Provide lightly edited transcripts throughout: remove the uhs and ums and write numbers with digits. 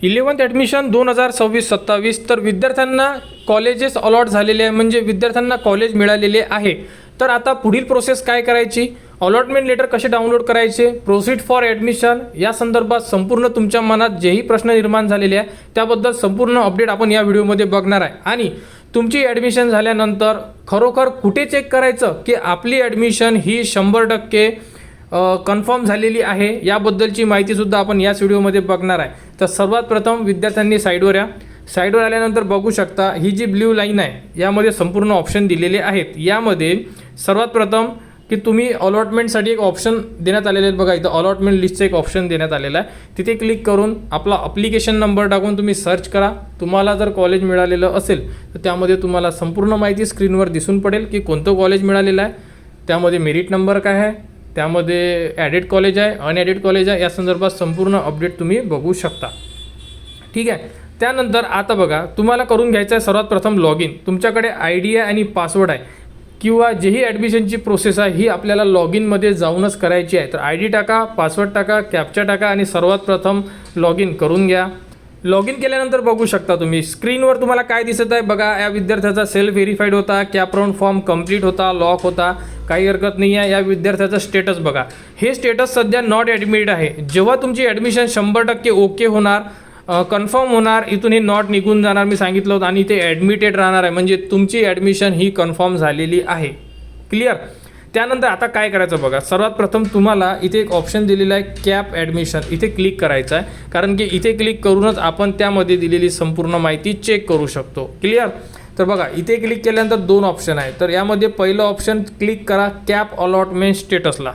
11th admission 2026-27 तर विद्यार्थ्यांना colleges allot झालेले आहे, म्हणजे विद्यार्थ्यांना कॉलेज मिळालेले आहे। तर आता पुढील प्रोसेस काय करायची, अलॉटमेंट लेटर कसे डाउनलोड करायचे, प्रोसीड फॉर ॲडमिशन या संदर्भात संपूर्ण तुमच्या मनात जेही प्रश्न निर्माण झालेले आहे त्याबद्दल संपूर्ण अपडेट आपण या व्हिडिओमध्ये बघणार आहे। आणि तुमची ॲडमिशन झाल्यानंतर खरोखर कुठे चेक करायचं की आपली ॲडमिशन ही 100% कन्फर्म झालेली आहे याबद्दलची माहितीसुद्धा आपण याच व्हिडिओमध्ये बघणार आहे। तर सर्वात प्रथम विद्यार्थ्यांनी साईडवर या, साईडवर आल्यानंतर बघू शकता ही जी ब्ल्यू लाईन आहे यामध्ये संपूर्ण ऑप्शन दिलेले आहेत। यामध्ये सर्वात प्रथम की तुम्ही अलॉटमेंटसाठी एक ऑप्शन देण्यात आलेले आहेत बघा, इथं अलॉटमेंट लिस्टचं एक ऑप्शन देण्यात आलेलं आहे। तिथे क्लिक करून आपला अप्लिकेशन नंबर टाकून तुम्ही सर्च करा। तुम्हाला जर कॉलेज मिळालेलं असेल तर त्यामध्ये तुम्हाला संपूर्ण माहिती स्क्रीनवर दिसून पडेल की कोणतं कॉलेज मिळालेलं आहे, त्यामध्ये मेरिट नंबर काय आहे, त्यामध्ये ॲडेड कॉलेज आहे, अनॲडेड कॉलेज आहे, या संदर्भात संपूर्ण अपडेट तुम्ही बघू शकता। ठीक आहे, त्यानंतर आता बघा तुम्हाला करून घ्यायचं आहे सर्वात प्रथम लॉग इन। तुमच्याकडे ID आहे आणि पासवर्ड आहे किंवा जेही ॲडमिशनची प्रोसेस आहे ही आपल्याला लॉग इनमध्ये जाऊनच करायची आहे। तर ID टाका, पासवर्ड टाका, कॅप्चा टाका आणि सर्वात प्रथम लॉग इन करून घ्या। लॉग इन केल्यानंतर बघू शकता तुम्ही स्क्रीनवर तुम्हाला काय दिसत आहे बघा, या विद्यार्थ्याचा सेल्फ व्हेरीफाईड होता, कॅपराउंड फॉर्म कंप्लीट होता, लॉक होता, काही हरकत नाही आहे। या विद्यार्थ्याचं स्टेटस बघा, हे स्टेटस सध्या नॉट ॲडमिटेड आहे। जेव्हा तुमची ॲडमिशन 100% ओके होणार, कन्फर्म होणार, इथून हे नॉट निघून जाणार मी सांगितलं होतं आणि ते ॲडमिटेड राहणार आहे, म्हणजे तुमची ॲडमिशन ही कन्फर्म झालेली आहे। क्लिअर। त्यानंतर आता काय करायचं बघा, सर्वात प्रथम तुम्हाला इथे एक ऑप्शन दिलेला आहे कॅप ॲडमिशन, इथे क्लिक करायचं आहे, कारण की इथे क्लिक करूनच आपण त्यामध्ये दिलेली संपूर्ण माहिती चेक करू शकतो। क्लिअर। तर बघा इथे क्लिक केल्यानंतर दोन ऑप्शन आहे, तर यामध्ये पहिलं ऑप्शन क्लिक करा कॅप अलॉटमेंट स्टेटसला।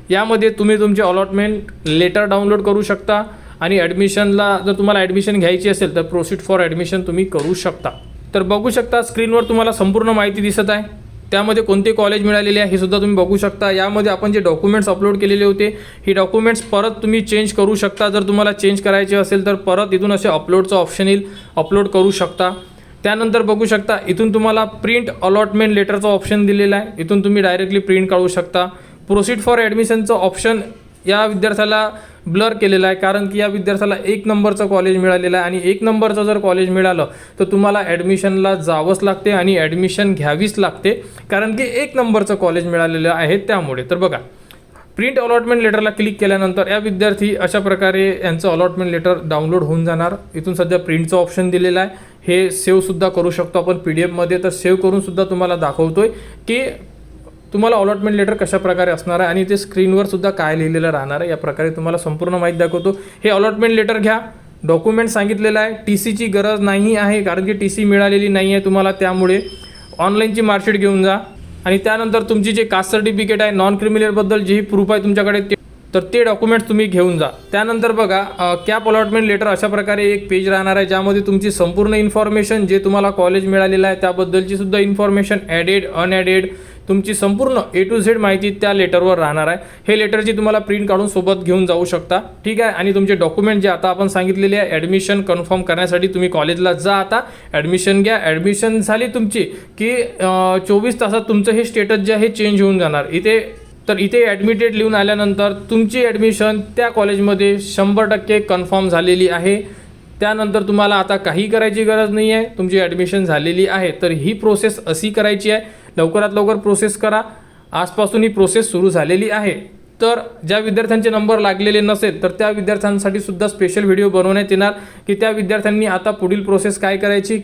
यामध्ये तुम्ही तुमचे अलॉटमेंट लेटर डाउनलोड करू शकता आणि ॲडमिशनला जर तुम्हाला ॲडमिशन घ्यायची असेल तर प्रोसीड फॉर ॲडमिशन तुम्ही करू शकता। तर बघू शकता स्क्रीनवर तुम्हाला संपूर्ण माहिती दिसत आहे, त्यामध्ये कोणते कॉलेज मिळालेले आहे हे सुद्धा तुम्ही बघू शकता। यामध्ये आपण जे डॉक्युमेंट्स अपलोड केलेले होते हे डॉक्युमेंट्स परत तुम्ही चेंज करू शकता। जर तुम्हाला चेंज करायचे असेल तर परत इथून असे अपलोडचं ऑप्शन येईल, अपलोड करू शकता। त्यानंतर बघू शकता इथून तुम्हाला प्रिंट अलॉटमेंट लेटरचं ऑप्शन दिलेलं आहे, इथून तुम्ही डायरेक्टली प्रिंट काढू शकता। प्रोसीड फॉर ॲडमिशनचं ऑप्शन या विद्यार्थ्याला ब्लर केलेला आहे, कारण की या विद्यार्थ्याला 1 नंबरचं कॉलेज मिळालेलं आहे आणि 1 नंबरचं जर कॉलेज मिळालं तर तुम्हाला ॲडमिशनला जावंच लागते आणि ॲडमिशन घ्यावीच लागते, कारण की 1 नंबरचं कॉलेज मिळालेलं आहे त्यामुळे। तर बघा प्रिंट अलॉटमेंट लेटरला क्लिक केल्यानंतर या विद्यार्थी अशा प्रकारे यांचं अलॉटमेंट लेटर डाउनलोड होऊन जाणार। इथून सध्या प्रिंटचं ऑप्शन दिलेलं आहे, हे सेव्हसुद्धा करू शकतो आपण PDF-मध्ये। तर सेव्ह करूनसुद्धा तुम्हाला दाखवतोय की तुम्हाला अलॉटमेंट लेटर कशा प्रकारे असणार आहे आणि ते स्क्रीनवर सुद्धा काय लिहिलेलं राहणार आहे, या प्रकारे तुम्हाला संपूर्ण माहिती दाखवतो। हे अलॉटमेंट लेटर घ्या, डॉक्युमेंट सांगितलेलं आहे, TCची गरज नाही आहे कारण की TC मिळालेली नाही आहे तुम्हाला, त्यामुळे ऑनलाईनची मार्कशीट घेऊन जा आणि त्यानंतर तुमची जे कास्ट सर्टिफिकेट आहे, नॉन क्रिमिनलबद्दल जेही प्रूफ आहे तुमच्याकडे तर ते डॉक्युमेंट्स तुम्ही घेऊन जा। त्यानंतर बघा कॅप अलॉटमेंट लेटर अशा प्रकारे एक पेज राहणार आहे, ज्यामध्ये तुमची संपूर्ण इन्फॉर्मेशन जे तुम्हाला कॉलेज मिळालेलं आहे त्याबद्दलची सुद्धा इन्फॉर्मेशन, ॲडेड अनॲडेड, तुमची संपूर्ण A to Z माहिती त्या लेटरवर राहणार आहे। हे लेटरची तुम्हाला प्रिंट काढून सोबत घेऊन जाऊ शकता। ठीक आहे, आणि तुमचे डॉक्युमेंट जे आता आपण सांगितलेले आहे ॲडमिशन कन्फर्म करण्यासाठी तुम्ही कॉलेजला जा, आता ॲडमिशन घ्या। ॲडमिशन झाली तुमची की 24 तासात तुमचं हे स्टेटस जे आहे चेंज होऊन जाणार। इथे ॲडमिटेड लिहून आल्यानंतर तुमची ॲडमिशन त्या कॉलेजमध्ये 100% कन्फर्म झालेली आहे। त्यानंतर तुम्हाला आता काही करायची गरज नाही आहे, तुमची ॲडमिशन झालेली आहे। तर ही प्रोसेस अशी करायची आहे, लवकरात लवकर प्रोसेस करा, आजपासून ही प्रोसेस सुरू झालेली आहे। तर ज्या विद्यार्थ्यांचे नंबर लागलेले नसेल तर त्या विद्यार्थ्यांसाठी सुद्धा स्पेशल व्हिडिओ बनवण्यात येणार की त्या विद्यार्थ्यांनी आता पुढील प्रोसेस काय करायची,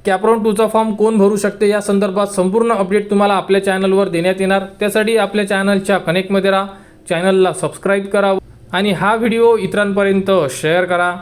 कॅपराउंड 2चा फॉर्म कोण भरू शकते या संदर्भात संपूर्ण अपडेट तुम्हाला आपल्या चॅनलवर देण्यात येणार। त्यासाठी आपल्या चॅनलच्या कनेक्टमध्ये राहा, चॅनलला सबस्क्राईब करा आणि हा व्हिडिओ इतरांपर्यंत शेअर करा।